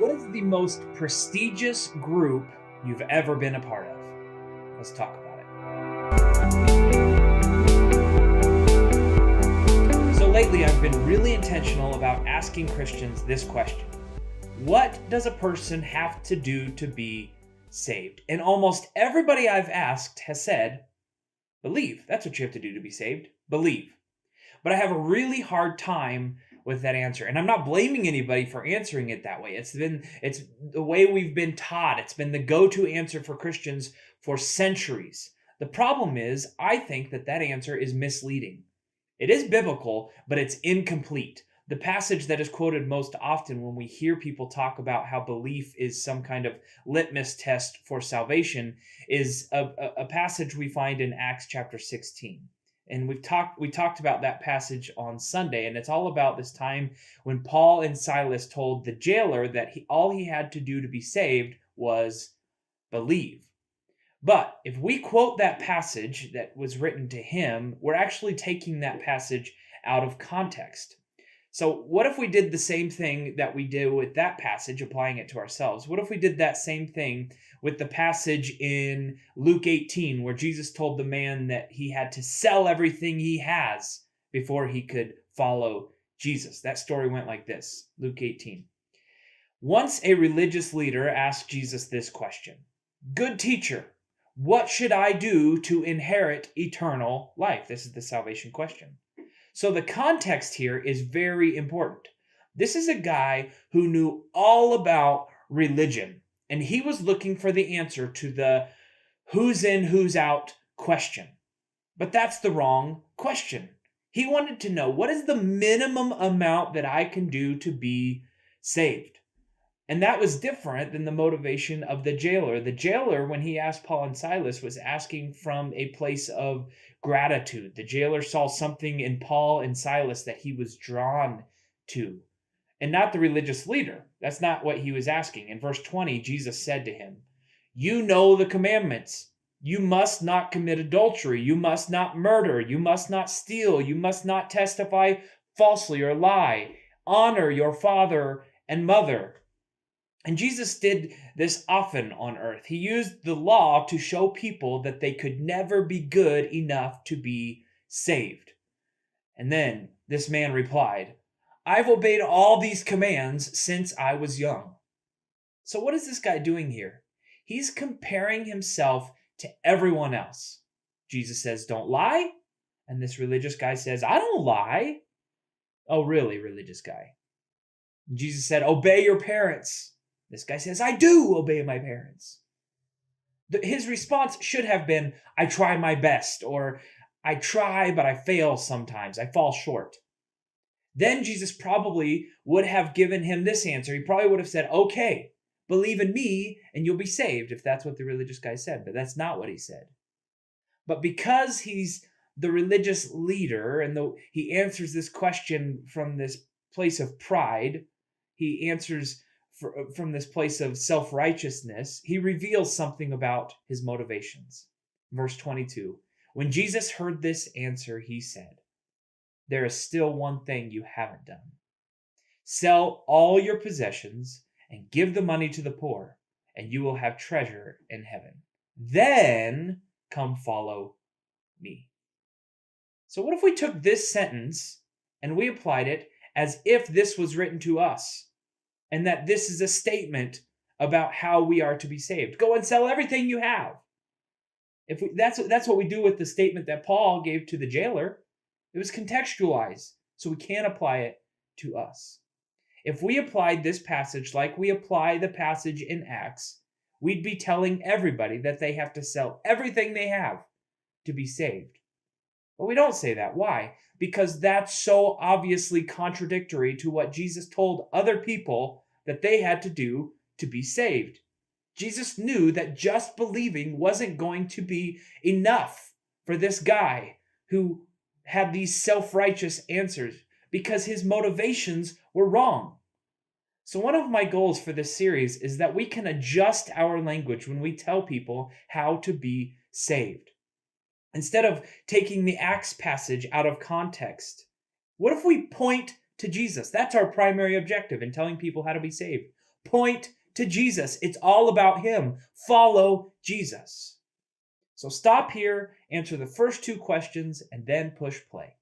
What is the most prestigious group you've ever been a part of? Let's talk about it. So lately, I've been really intentional about asking Christians this question. What does a person have to do to be saved? And almost everybody I've asked has said, believe. That's what you have to do to be saved. Believe. But I have a really hard time with that answer. And I'm not blaming anybody for answering it that way. It's the way we've been taught. It's been the go-to answer for Christians for centuries. The problem is, I think that answer is misleading. It is biblical, but it's incomplete. The passage that is quoted most often when we hear people talk about how belief is some kind of litmus test for salvation is a passage we find in Acts chapter 16. And we talked about that passage on Sunday, and it's all about this time when Paul and Silas told the jailer that all he had to do to be saved was believe. But if we quote that passage that was written to him, we're actually taking that passage out of context. So what if we did the same thing that we do with that passage, applying it to ourselves? What if we did that same thing with the passage in Luke 18, where Jesus told the man that he had to sell everything he has before he could follow Jesus? That story went like this, Luke 18. Once a religious leader asked Jesus this question, "Good teacher, what should I do to inherit eternal life?" This is the salvation question. So the context here is very important. This is a guy who knew all about religion, and he was looking for the answer to the who's in, who's out question. But that's the wrong question. He wanted to know, what is the minimum amount that I can do to be saved? And that was different than the motivation of the jailer. The jailer, when he asked Paul and Silas, was asking from a place of gratitude. The jailer saw something in Paul and Silas that he was drawn to, and not the religious leader. That's not what he was asking. In verse 20, Jesus said to him, "You know the commandments. You must not commit adultery. You must not murder. You must not steal. You must not testify falsely or lie. Honor your father and mother." And Jesus did this often on earth. He used the law to show people that they could never be good enough to be saved. And then this man replied, "I've obeyed all these commands since I was young." So what is this guy doing here? He's comparing himself to everyone else. Jesus says, "Don't lie." And this religious guy says, "I don't lie." "Oh, really, religious guy?" Jesus said, "Obey your parents." This guy says, "I do obey my parents." His response should have been, "I try my best," or "I try, but I fail sometimes. I fall short." Then Jesus probably would have given him this answer. He probably would have said, "Okay, believe in me and you'll be saved," if that's what the religious guy said. But that's not what he said. But because he's the religious leader and he answers this question from this place of pride, he answers from this place of self-righteousness, he reveals something about his motivations. Verse 22, when Jesus heard this answer, he said, "There is still one thing you haven't done. Sell all your possessions and give the money to the poor, and you will have treasure in heaven. Then come follow me." So what if we took this sentence and we applied it as if this was written to us? And that this is a statement about how we are to be saved. Go and sell everything you have. That's what we do with the statement that Paul gave to the jailer. It was contextualized, so we can't apply it to us. If we applied this passage like we apply the passage in Acts, we'd be telling everybody that they have to sell everything they have to be saved. But we don't say that. Why? Because that's so obviously contradictory to what Jesus told other people that they had to do to be saved. Jesus knew that just believing wasn't going to be enough for this guy who had these self-righteous answers because his motivations were wrong. So one of my goals for this series is that we can adjust our language when we tell people how to be saved. Instead of taking the Acts passage out of context, what if we point to Jesus? That's our primary objective in telling people how to be saved. Point to Jesus. It's all about him. Follow Jesus. So stop here, answer the first two questions, and then push play.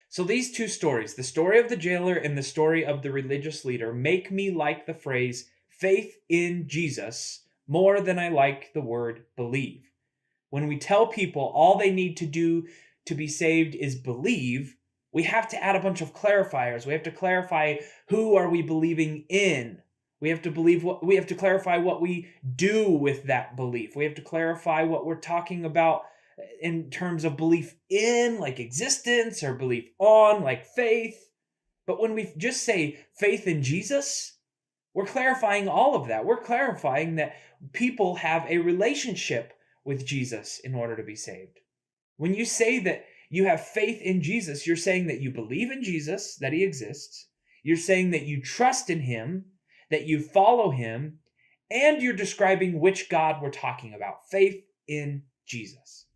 So these two stories, the story of the jailer and the story of the religious leader, make me like the phrase faith in Jesus more than I like the word believe. When we tell people all they need to do to be saved is believe, we have to add a bunch of clarifiers. We have to clarify who are we believing in. We have to clarify what we do with that belief. We have to clarify what we're talking about in terms of belief in, like existence, or belief on, like faith. But when we just say faith in Jesus, we're clarifying all of that. We're clarifying that people have a relationship with Jesus in order to be saved. When you say that you have faith in Jesus, you're saying that you believe in Jesus, that he exists. You're saying that you trust in him, that you follow him, and you're describing which God we're talking about. Faith in Jesus.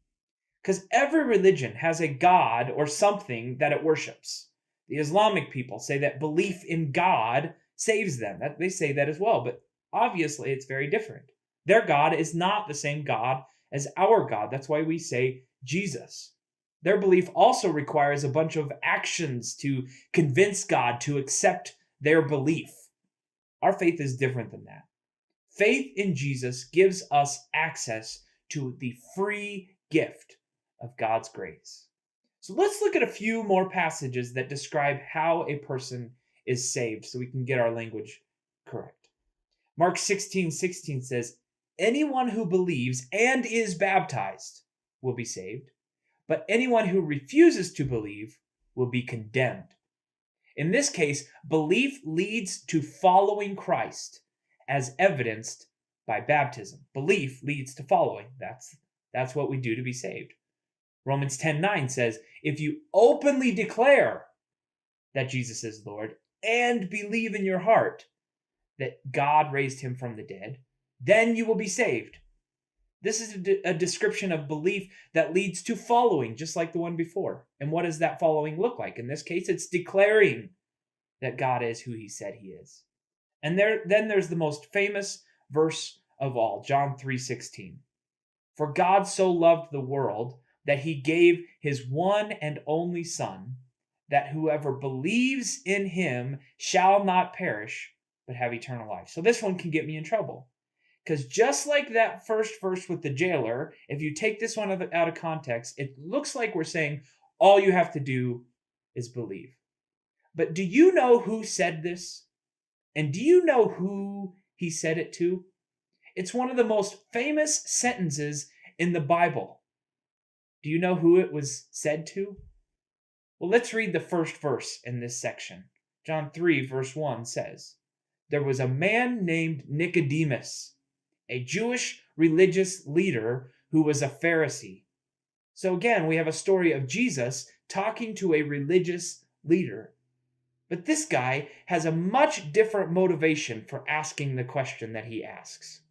Because every religion has a God or something that it worships. The Islamic people say that belief in God saves them. They say that as well, but obviously it's very different. Their God is not the same God as our God. That's why we say Jesus. Their belief also requires a bunch of actions to convince God to accept their belief. Our faith is different than that. Faith in Jesus gives us access to the free gift of God's grace. So let's look at a few more passages that describe how a person is saved so we can get our language correct. Mark 16:16 says, anyone who believes and is baptized will be saved, but anyone who refuses to believe will be condemned. In this case, belief leads to following Christ as evidenced by baptism. Belief leads to following. That's what we do to be saved. Romans 10:9 says, if you openly declare that Jesus is Lord and believe in your heart that God raised him from the dead, then you will be saved. This is a description of belief that leads to following, just like the one before. And what does that following look like? In this case, it's declaring that God is who he said he is. And then there's the most famous verse of all, John 3:16. For God so loved the world that he gave his one and only Son, that whoever believes in him shall not perish, but have eternal life. So this one can get me in trouble. Because just like that first verse with the jailer, if you take this one out of context, it looks like we're saying all you have to do is believe. But do you know who said this? And do you know who he said it to? It's one of the most famous sentences in the Bible. Do you know who it was said to? Well, let's read the first verse in this section. John 3, verse 1 says, there was a man named Nicodemus, a Jewish religious leader who was a Pharisee. So again, we have a story of Jesus talking to a religious leader. But this guy has a much different motivation for asking the question that he asks.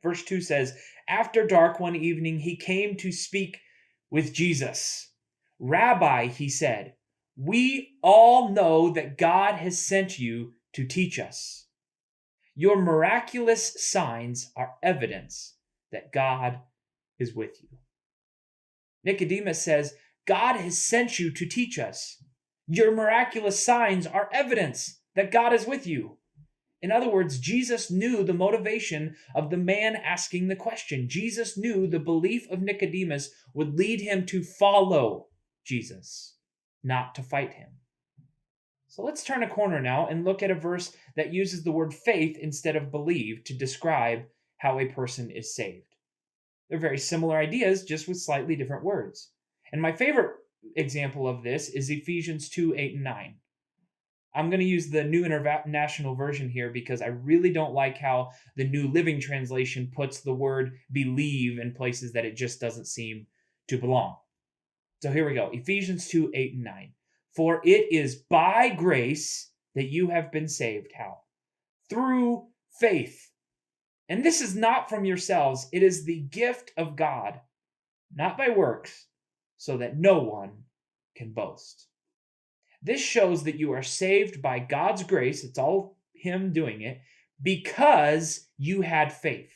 Verse 2 says, after dark one evening, he came to speak with Jesus. Rabbi, he said, we all know that God has sent you to teach us. Your miraculous signs are evidence that God is with you. Nicodemus says, God has sent you to teach us. Your miraculous signs are evidence that God is with you. In other words, Jesus knew the motivation of the man asking the question. Jesus knew the belief of Nicodemus would lead him to follow Jesus, not to fight him. So let's turn a corner now and look at a verse that uses the word faith instead of believe to describe how a person is saved. They're very similar ideas, just with slightly different words. And my favorite example of this is Ephesians 2:8 and 9. I'm going to use the New International Version here because I really don't like how the New Living Translation puts the word believe in places that it just doesn't seem to belong. So here we go. Ephesians 2:8 and 9. For it is by grace that you have been saved. How? Through faith. And this is not from yourselves. It is the gift of God, not by works, so that no one can boast. This shows that you are saved by God's grace. It's all Him doing it because you had faith.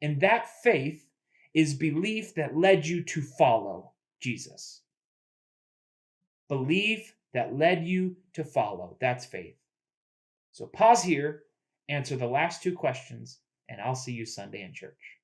And that faith is belief that led you to follow Jesus. Belief that led you to follow. That's faith. So pause here, answer the last two questions, and I'll see you Sunday in church.